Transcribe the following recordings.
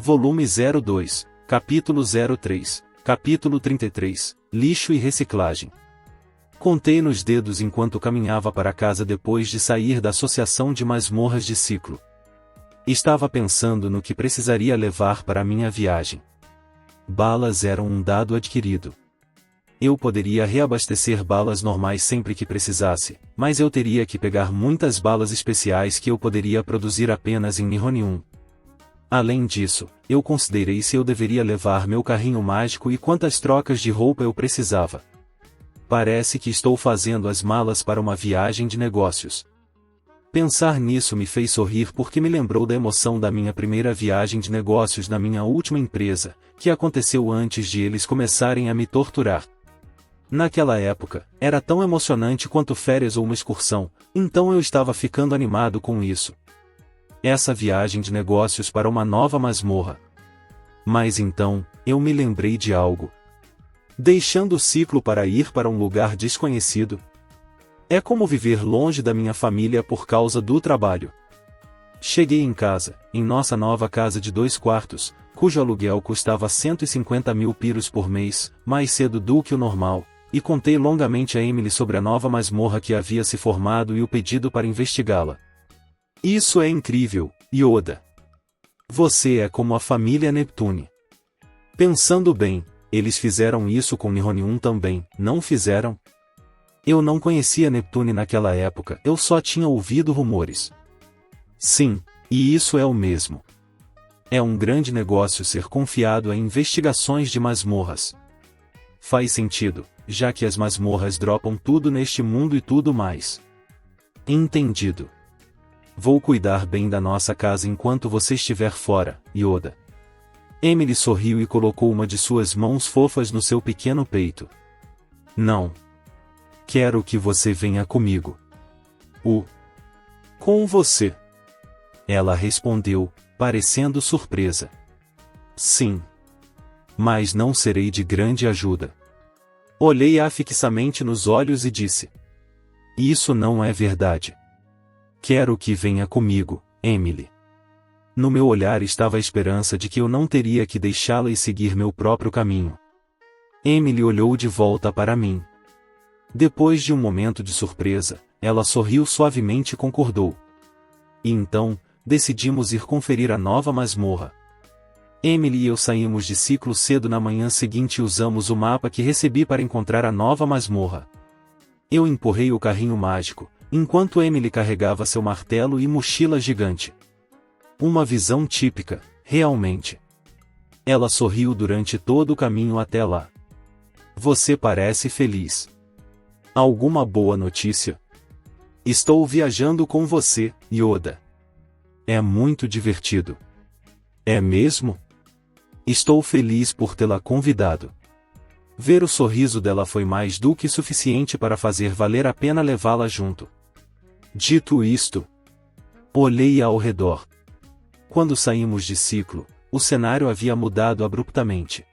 Volume 02, Capítulo 03, Capítulo 33, Lixo e Reciclagem. Contei nos dedos enquanto caminhava para casa depois de sair da Associação de Masmorras de Ciclo. Estava pensando no que precisaria levar para minha viagem. Balas eram um dado adquirido. Eu poderia reabastecer balas normais sempre que precisasse, mas eu teria que pegar muitas balas especiais que eu poderia produzir apenas em Nihonium. Além disso, eu considerei se eu deveria levar meu carrinho mágico e quantas trocas de roupa eu precisava. Parece que estou fazendo as malas para uma viagem de negócios. Pensar nisso me fez sorrir porque me lembrou da emoção da minha primeira viagem de negócios na minha última empresa, que aconteceu antes de eles começarem a me torturar. Naquela época, era tão emocionante quanto férias ou uma excursão, então eu estava ficando animado com isso. Essa viagem de negócios para uma nova masmorra. Mas então, eu me lembrei de algo. Deixando o ciclo para ir para um lugar desconhecido. É como viver longe da minha família por causa do trabalho. Cheguei em casa, em nossa nova casa de 2 quartos, cujo aluguel custava 150 mil piros por mês, mais cedo do que o normal, e contei longamente a Emily sobre a nova masmorra que havia se formado e o pedido para investigá-la. Isso é incrível, Yoda. Você é como a família Neptune. Pensando bem, eles fizeram isso com Nihonium também, não fizeram? Eu não conhecia Neptune naquela época, eu só tinha ouvido rumores. Sim, e isso é o mesmo. É um grande negócio ser confiado a investigações de masmorras. Faz sentido, já que as masmorras dropam tudo neste mundo e tudo mais. Entendido. Vou cuidar bem da nossa casa enquanto você estiver fora, Yoda. Emily sorriu e colocou uma de suas mãos fofas no seu pequeno peito. Não. Quero que você venha comigo. Com você. Ela respondeu, parecendo surpresa. Sim. Mas não serei de grande ajuda. Olhei-a fixamente nos olhos e disse. Isso não é verdade. Quero que venha comigo, Emily. No meu olhar estava a esperança de que eu não teria que deixá-la e seguir meu próprio caminho. Emily olhou de volta para mim. Depois de um momento de surpresa, ela sorriu suavemente e concordou. E então, decidimos ir conferir a nova masmorra. Emily e eu saímos de ciclo cedo na manhã seguinte e usamos o mapa que recebi para encontrar a nova masmorra. Eu empurrei o carrinho mágico, enquanto Emily carregava seu martelo e mochila gigante. Uma visão típica, realmente. Ela sorriu durante todo o caminho até lá. Você parece feliz. Alguma boa notícia? Estou viajando com você, Yoda. É muito divertido. É mesmo? Estou feliz por tê-la convidado. Ver o sorriso dela foi mais do que suficiente para fazer valer a pena levá-la junto. Dito isto, olhei ao redor. Quando saímos de ciclo, o cenário havia mudado abruptamente.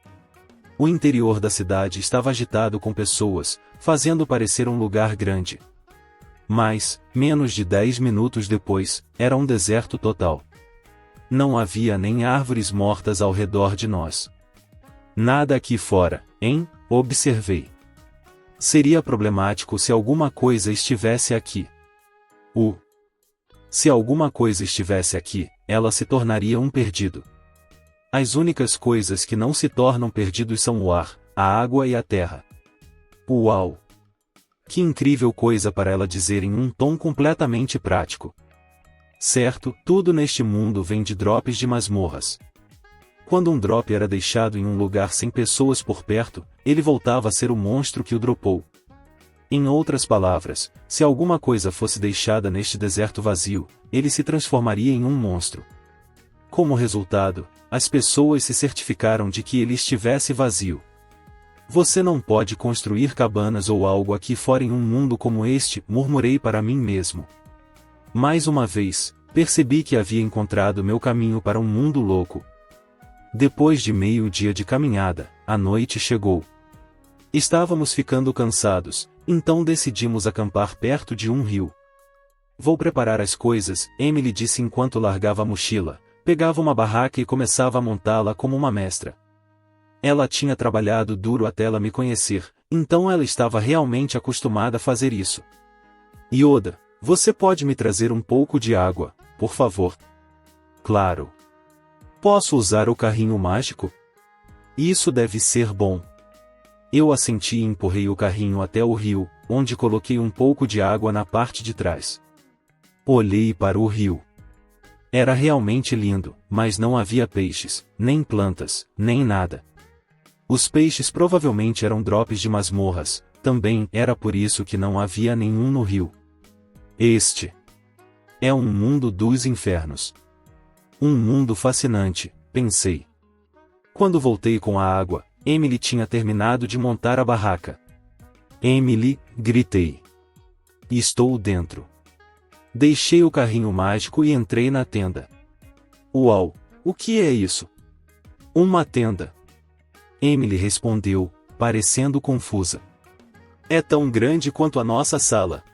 O interior da cidade estava agitado com pessoas, fazendo parecer um lugar grande. Mas, menos de 10 minutos depois, era um deserto total. Não havia nem árvores mortas ao redor de nós. Nada aqui fora, hein? Observei. Seria problemático se alguma coisa estivesse aqui. Se alguma coisa estivesse aqui, ela se tornaria um perdido. As únicas coisas que não se tornam perdidos são o ar, a água e a terra. Uau! Que incrível coisa para ela dizer em um tom completamente prático. Certo, tudo neste mundo vem de drops de masmorras. Quando um drop era deixado em um lugar sem pessoas por perto, ele voltava a ser o monstro que o dropou. Em outras palavras, se alguma coisa fosse deixada neste deserto vazio, ele se transformaria em um monstro. Como resultado, as pessoas se certificaram de que ele estivesse vazio. Você não pode construir cabanas ou algo aqui fora em um mundo como este, murmurei para mim mesmo. Mais uma vez, percebi que havia encontrado meu caminho para um mundo louco. Depois de meio dia de caminhada, a noite chegou. Estávamos ficando cansados, então decidimos acampar perto de um rio. Vou preparar as coisas, Emily disse enquanto largava a mochila, Pegava uma barraca e começava a montá-la como uma mestra. Ela tinha trabalhado duro até ela me conhecer, então ela estava realmente acostumada a fazer isso. Yoda, você pode me trazer um pouco de água, por favor? Claro. Posso usar o carrinho mágico? Isso deve ser bom. Eu assenti e empurrei o carrinho até o rio, onde coloquei um pouco de água na parte de trás. Olhei para o rio. Era realmente lindo, mas não havia peixes, nem plantas, nem nada. Os peixes provavelmente eram drops de masmorras, também era por isso que não havia nenhum no rio. Este é um mundo dos infernos. Um mundo fascinante, pensei. Quando voltei com a água, Emily tinha terminado de montar a barraca. Emily, gritei. Estou dentro. Deixei o carrinho mágico e entrei na tenda. Uau, o que é isso? Uma tenda. Emily respondeu, parecendo confusa. É tão grande quanto a nossa sala.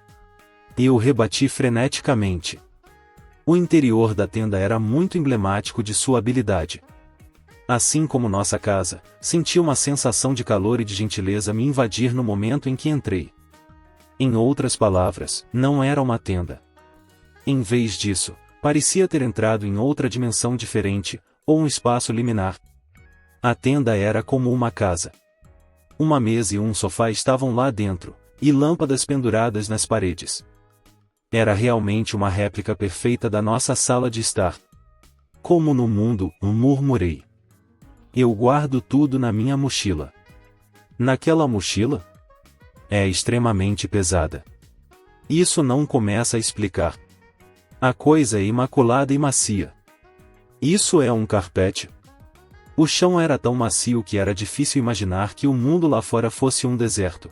Eu rebati freneticamente. O interior da tenda era muito emblemático de sua habilidade. Assim como nossa casa, senti uma sensação de calor e de gentileza me invadir no momento em que entrei. Em outras palavras, não era uma tenda. Em vez disso, parecia ter entrado em outra dimensão diferente, ou um espaço liminar. A tenda era como uma casa. Uma mesa e um sofá estavam lá dentro, e lâmpadas penduradas nas paredes. Era realmente uma réplica perfeita da nossa sala de estar. Como no mundo, murmurei. Eu guardo tudo na minha mochila. Naquela mochila? É extremamente pesada. Isso não começa a explicar. A coisa é imaculada e macia. Isso é um carpete? O chão era tão macio que era difícil imaginar que o mundo lá fora fosse um deserto.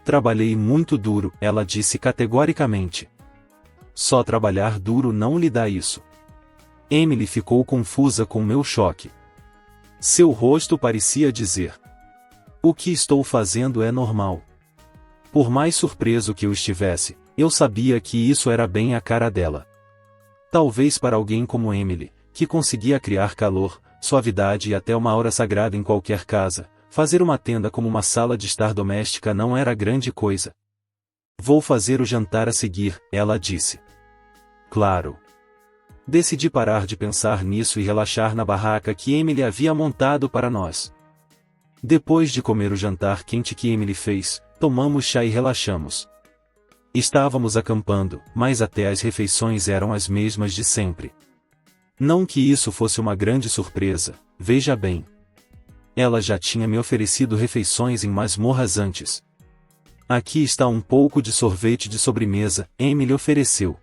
Trabalhei muito duro, ela disse categoricamente. Só trabalhar duro não lhe dá isso. Emily ficou confusa com meu choque. Seu rosto parecia dizer: o que estou fazendo é normal. Por mais surpreso que eu estivesse, eu sabia que isso era bem a cara dela. Talvez para alguém como Emily, que conseguia criar calor, suavidade e até uma aura sagrada em qualquer casa, fazer uma tenda como uma sala de estar doméstica não era grande coisa. Vou fazer o jantar a seguir, ela disse. Claro. Decidi parar de pensar nisso e relaxar na barraca que Emily havia montado para nós. Depois de comer o jantar quente que Emily fez, tomamos chá e relaxamos. Estávamos acampando, mas até as refeições eram as mesmas de sempre. Não que isso fosse uma grande surpresa, veja bem. Ela já tinha me oferecido refeições em masmorras antes. Aqui está um pouco de sorvete de sobremesa, Emily ofereceu.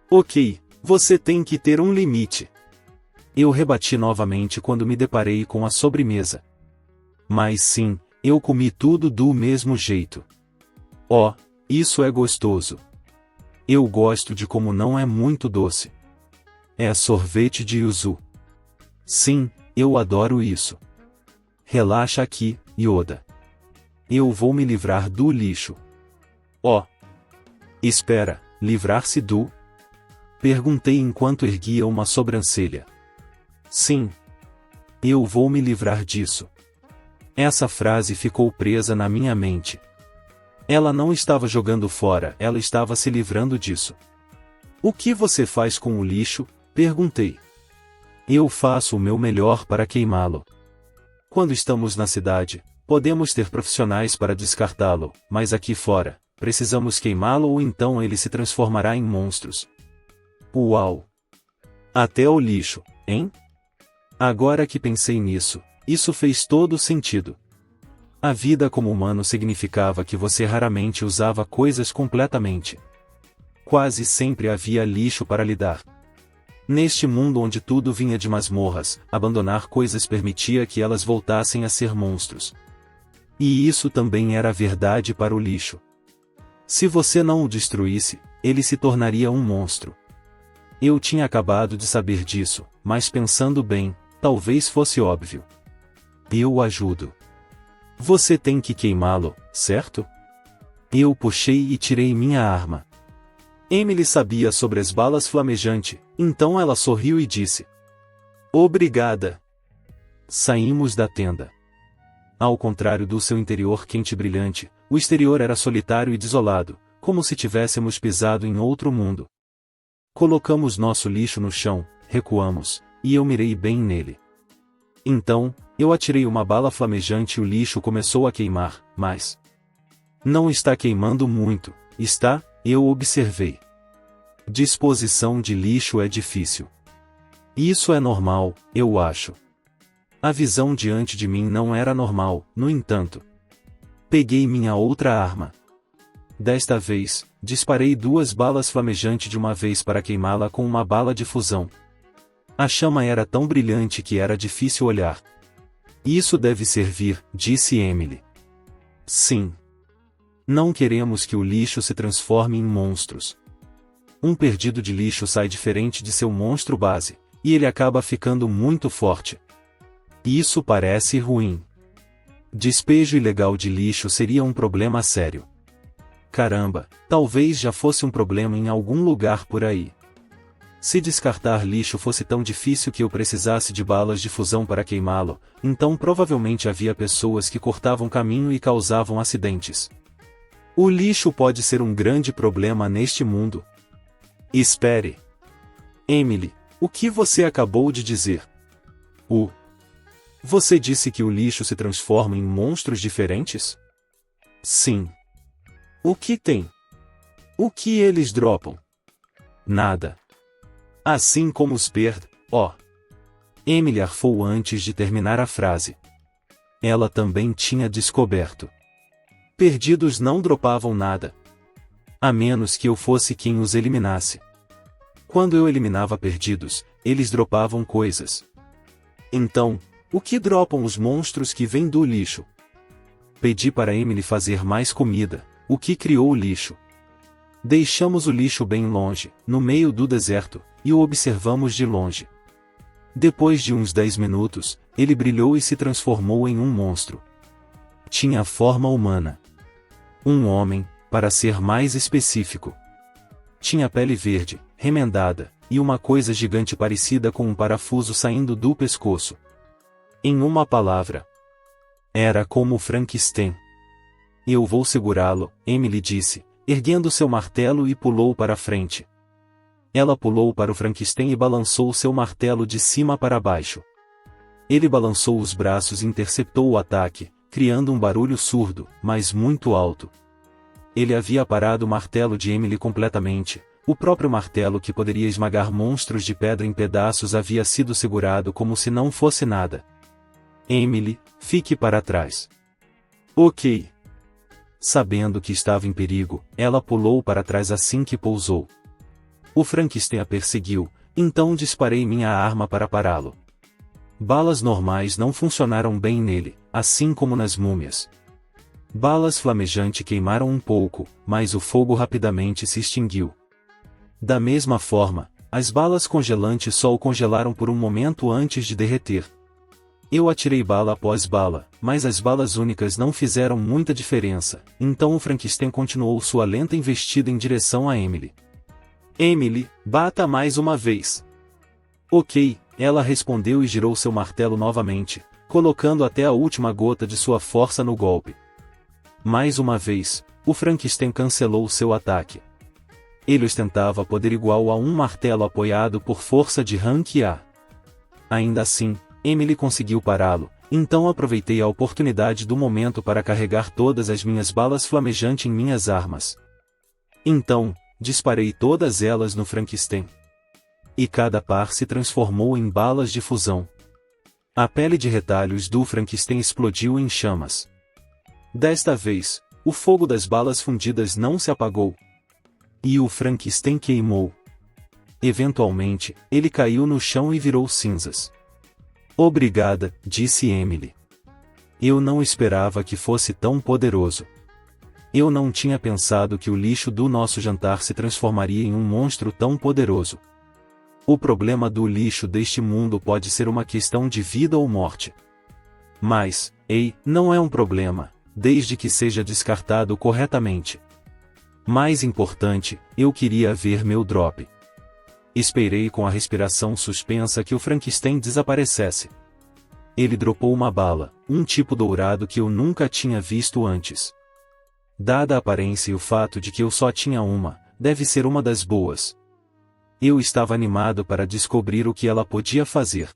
Ok, você tem que ter um limite. Eu rebati novamente quando me deparei com a sobremesa. Mas sim, eu comi tudo do mesmo jeito. Oh, isso é gostoso. Eu gosto de como não é muito doce. É sorvete de yuzu. Sim, eu adoro isso. Relaxa aqui, Yoda. Eu vou me livrar do lixo. Oh! Espera, livrar-se do? Perguntei enquanto erguia uma sobrancelha. Sim. Eu vou me livrar disso. Essa frase ficou presa na minha mente. Ela não estava jogando fora, ela estava se livrando disso. O que você faz com o lixo? Perguntei. Eu faço o meu melhor para queimá-lo. Quando estamos na cidade, podemos ter profissionais para descartá-lo, mas aqui fora, precisamos queimá-lo ou então ele se transformará em monstros. Uau! Até o lixo, hein? Agora que pensei nisso, isso fez todo sentido. A vida como humano significava que você raramente usava coisas completamente. Quase sempre havia lixo para lidar. Neste mundo onde tudo vinha de masmorras, abandonar coisas permitia que elas voltassem a ser monstros. E isso também era verdade para o lixo. Se você não o destruísse, ele se tornaria um monstro. Eu tinha acabado de saber disso, mas pensando bem, talvez fosse óbvio. Eu o ajudo. Você tem que queimá-lo, certo? Eu puxei e tirei minha arma. Emily sabia sobre as balas flamejantes, então ela sorriu e disse: Obrigada. Saímos da tenda. Ao contrário do seu interior quente e brilhante, o exterior era solitário e desolado, como se tivéssemos pisado em outro mundo. Colocamos nosso lixo no chão, recuamos, e eu mirei bem nele. Então, eu atirei uma bala flamejante e o lixo começou a queimar, mas... Não está queimando muito, está? Eu observei. Disposição de lixo é difícil. Isso é normal, eu acho. A visão diante de mim não era normal, no entanto. Peguei minha outra arma. Desta vez, disparei 2 balas flamejantes de uma vez para queimá-la com uma bala de fusão. A chama era tão brilhante que era difícil olhar. Isso deve servir, disse Emily. Sim. Não queremos que o lixo se transforme em monstros. Um perdido de lixo sai diferente de seu monstro base, e ele acaba ficando muito forte. Isso parece ruim. Despejo ilegal de lixo seria um problema sério. Caramba, talvez já fosse um problema em algum lugar por aí. Se descartar lixo fosse tão difícil que eu precisasse de balas de fusão para queimá-lo, então provavelmente havia pessoas que cortavam caminho e causavam acidentes. O lixo pode ser um grande problema neste mundo. Espere. Emily, o que você acabou de dizer? Você disse que o lixo se transforma em monstros diferentes? Sim. O que tem? O que eles dropam? Nada. Assim como os Emily arfou antes de terminar a frase. Ela também tinha descoberto. Perdidos não dropavam nada. A menos que eu fosse quem os eliminasse. Quando eu eliminava perdidos, eles dropavam coisas. Então, o que dropam os monstros que vêm do lixo? Pedi para Emily fazer mais comida, o que criou o lixo. Deixamos o lixo bem longe, no meio do deserto, e o observamos de longe. Depois de uns 10 minutos, ele brilhou e se transformou em um monstro. Tinha forma humana. Um homem, para ser mais específico. Tinha pele verde, remendada, e uma coisa gigante parecida com um parafuso saindo do pescoço. Em uma palavra. Era como Frankenstein. Eu vou segurá-lo, Emily disse, erguendo seu martelo e pulou para a frente. Ela pulou para o Frankenstein e balançou seu martelo de cima para baixo. Ele balançou os braços e interceptou o ataque, criando um barulho surdo, mas muito alto. Ele havia parado o martelo de Emily completamente. O próprio martelo que poderia esmagar monstros de pedra em pedaços havia sido segurado como se não fosse nada. Emily, fique para trás. Ok. Sabendo que estava em perigo, ela pulou para trás assim que pousou. O Frankenstein a perseguiu, então disparei minha arma para pará-lo. Balas normais não funcionaram bem nele, assim como nas múmias. Balas flamejantes queimaram um pouco, mas o fogo rapidamente se extinguiu. Da mesma forma, as balas congelantes só o congelaram por um momento antes de derreter. Eu atirei bala após bala, mas as balas únicas não fizeram muita diferença, então o Frankenstein continuou sua lenta investida em direção a Emily. Emily, bata mais uma vez. Ok, ela respondeu e girou seu martelo novamente, colocando até a última gota de sua força no golpe. Mais uma vez, o Frankenstein cancelou seu ataque. Ele ostentava poder igual a um martelo apoiado por força de rank A. Ainda assim, Emily conseguiu pará-lo, então aproveitei a oportunidade do momento para carregar todas as minhas balas flamejantes em minhas armas. Então, disparei todas elas no Frankenstein. E cada par se transformou em balas de fusão. A pele de retalhos do Frankenstein explodiu em chamas. Desta vez, o fogo das balas fundidas não se apagou. E o Frankenstein queimou. Eventualmente, ele caiu no chão e virou cinzas. Obrigada, disse Emily. Eu não esperava que fosse tão poderoso. Eu não tinha pensado que o lixo do nosso jantar se transformaria em um monstro tão poderoso. O problema do lixo deste mundo pode ser uma questão de vida ou morte. Mas, não é um problema, desde que seja descartado corretamente. Mais importante, eu queria ver meu drop. Esperei com a respiração suspensa que o Frankenstein desaparecesse. Ele dropou uma bala, um tipo dourado que eu nunca tinha visto antes. Dada a aparência e o fato de que eu só tinha uma, deve ser uma das boas. Eu estava animado para descobrir o que ela podia fazer.